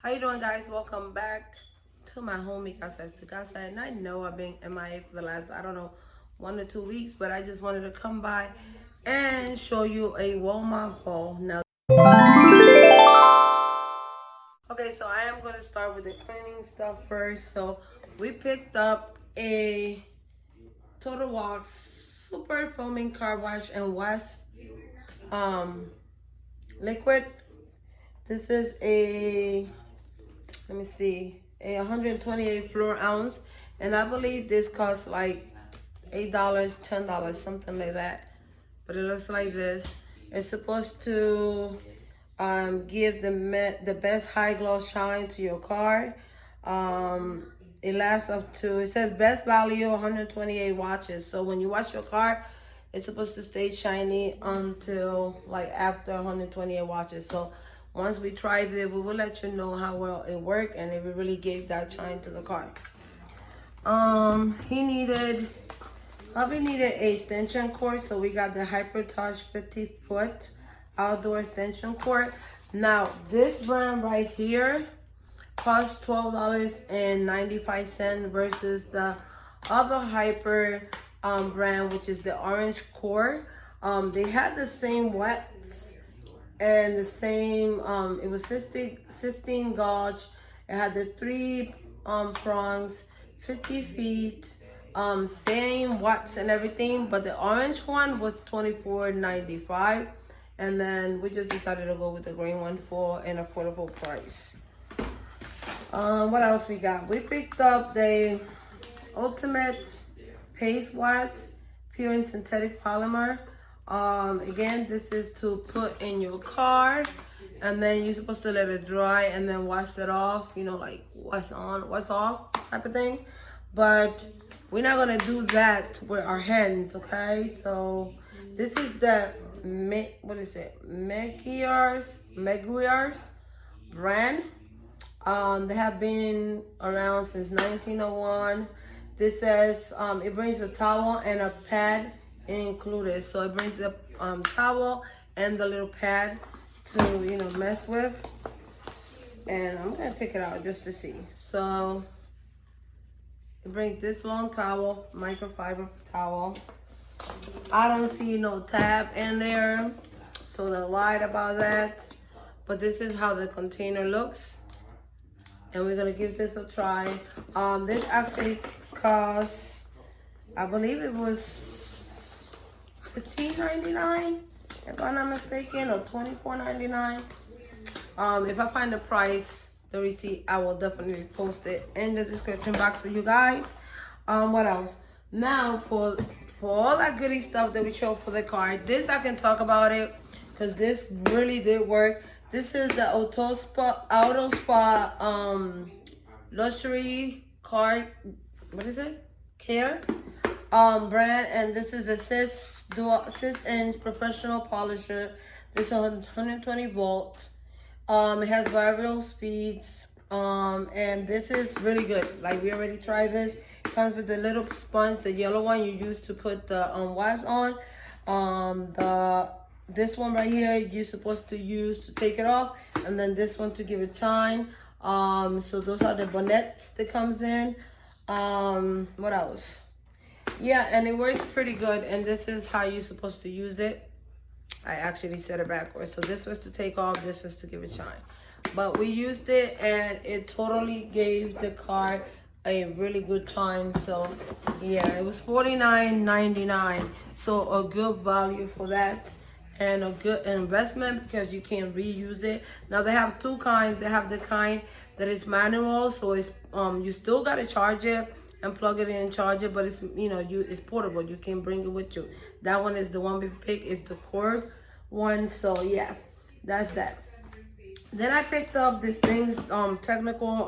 How you doing, guys? Welcome back to my home, Mi Casa es Tu Casa. And I know I've been MIA for the last, I don't know, 1 or 2 weeks, but I just wanted to come by and show you a Walmart haul. Now, okay, so I am going to start with the cleaning stuff first. So we picked up a Total Wax Super Foaming Car Wash and Wax liquid. This is a, let me see, a 128 fluid ounce, and I believe this costs like $8, $10, something like that. But it looks like this. It's supposed to give the best high gloss shine to your car. It lasts up to, it says best value 128 watches. So when you wash your car, it's supposed to stay shiny until like after 128 watches. So once we tried it, we will let you know how well it worked and if it really gave that shine to the car. He probably needed a extension cord, so we got the Hyper Touch 50-foot outdoor extension cord. Now, this brand right here costs $12.95 versus the other Hyper brand, which is the orange cord. They had the same wax and the same, it was cysteine gauge. It had the 3 prongs, 50 feet, same watts and everything, but the orange one was $24.95, and then we just decided to go with the green one for an affordable price. What else we got? We picked up the Ultimate Paste Wax, pure and synthetic polymer. Again, this is to put in your car, and then you're supposed to let it dry and then wash it off, you know, like what's on, what's off type of thing. But we're not gonna do that with our hands, okay? So this is the Meguiar's brand. They have been around since 1901. This says it brings a towel and a pad included. So it brings the towel and the little pad to, you know, mess with. And I'm gonna take it out just to see. So it brings this long towel, microfiber towel. I don't see no tab in there, so they lied about that. But this is how the container looks, and we're gonna give this a try. This actually costs, I believe it was $15.99 if I'm not mistaken, or $24.99. If I find the price, the receipt, I will definitely post it in the description box for you guys. What else? Now for all that goody stuff that we showed for the car, this I can talk about it because this really did work. This is the Auto Spa luxury car, what is it? Care brand, and this is a 6-inch professional polisher. This is 120 volts. It has variable speeds, and this is really good. Like, we already tried this. It comes with the little sponge, the yellow one you use to put the wax on. This one right here you're supposed to use to take it off, and then this one to give it shine. So those are the bonnets that comes in. What else? Yeah, and it works pretty good, and this is how you're supposed to use it. I actually set it backwards. So this was to take off, this was to give it shine. But we used it, and it totally gave the car a really good shine. So yeah, it was $49.99. So a good value for that, and a good investment because you can reuse it. Now they have two kinds. They have the kind that is manual, so it's you still gotta charge it and plug it in and charge it, but it's, you know, it's portable. You can bring it with you. That one is the one we picked, is the cord one. So yeah, that's that. Then I picked up these things, technical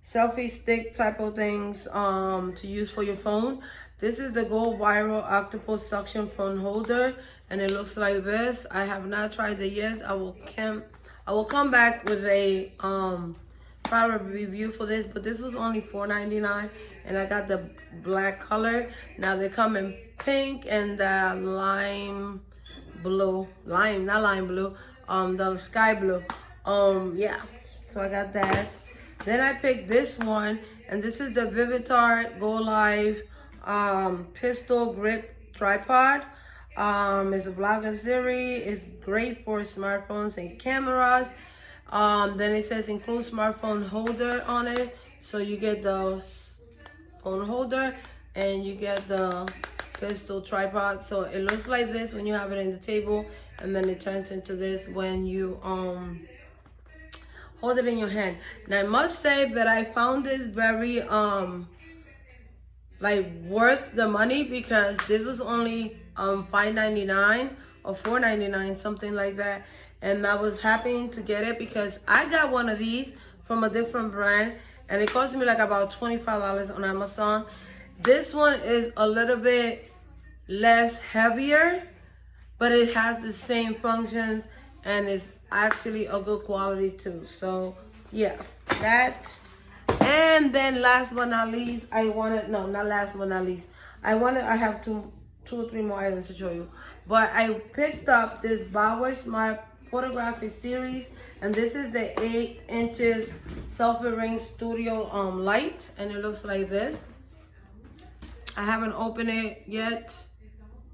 selfie stick type of things to use for your phone. This is the Gold Viral Octopus Suction Phone Holder, and it looks like this. I have not tried it yet. I will come back with a product review for this, but this was only $4.99, and I got the black color. Now they come in pink and the the sky blue. Yeah, So I got that. Then I picked this one, and this is the Vivitar Go Live pistol grip tripod. It's a vlogger series. It's great for smartphones and cameras. Then it says include smartphone holder on it. So you get the phone holder and you get the pistol tripod. So it looks like this when you have it in the table, and then it turns into this when you hold it in your hand. Now I must say that I found this very like worth the money, because this was only $5.99 or $4.99, something like that. And I was happy to get it because I got one of these from a different brand, and it cost me like about $25 on Amazon. This one is a little bit less heavier, but it has the same functions, and it's actually a good quality too. So yeah, that. And then last but not least, I have two or three more items to show you. But I picked up this Bauer Smart Photography Series, and this is the 8 inches Selfie Ring Studio light, and it looks like this. I haven't opened it yet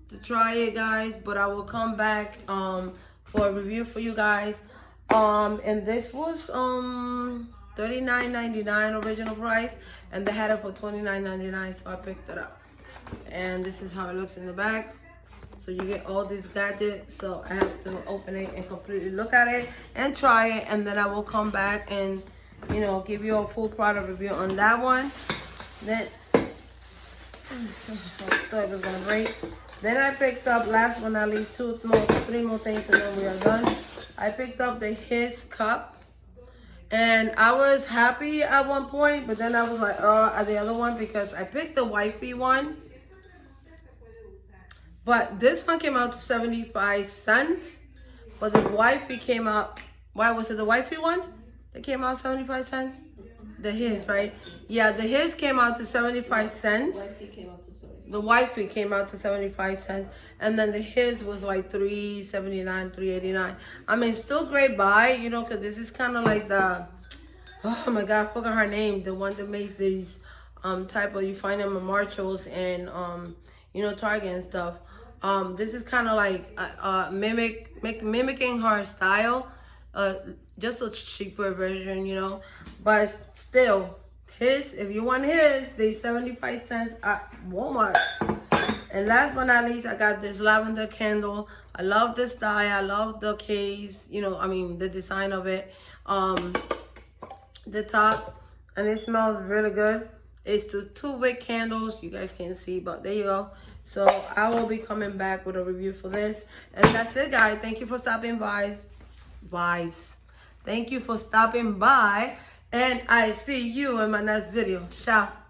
to try it, guys, but I will come back for a review for you guys. And this was $39.99 original price, and they had it for $29.99, so I picked it up. And this is how it looks in the back. So you get all these gadgets. So I have to open it and completely look at it and try it, and then I will come back and, you know, give you a full product review on that one. Then I thought it was gonna break. Then I picked up, last but not least, three more things, and then we are done. I picked up the His cup. And I was happy at one point, but then I was like, at the other one, because I picked the wifey one. But this one came out to 75 cents. But the wifey came out, why was it the wifey one that came out 75 cents? The His, right? Yeah, the His came out to 75 cents. The wifey came out to 75 cents. And then the His was like $3.79, $3.89. I mean, still great buy, you know, because this is kind of like the, oh my God, I forgot her name. The one that makes these type of, you find them in Marshalls and, you know, Target and stuff. This is kind of like mimicking her style. Just a cheaper version, you know. But still, His, if you want His, they 75 cents at Walmart. And last but not least, I got this lavender candle. I love the style. I love the case, you know, I mean, the design of it. The top, and it smells really good. It's the 2 wick candles. You guys can't see, but there you go. So I will be coming back with a review for this. And that's it, guys. Thank you for stopping by. Thank you for stopping by. And I see you in my next video. Ciao.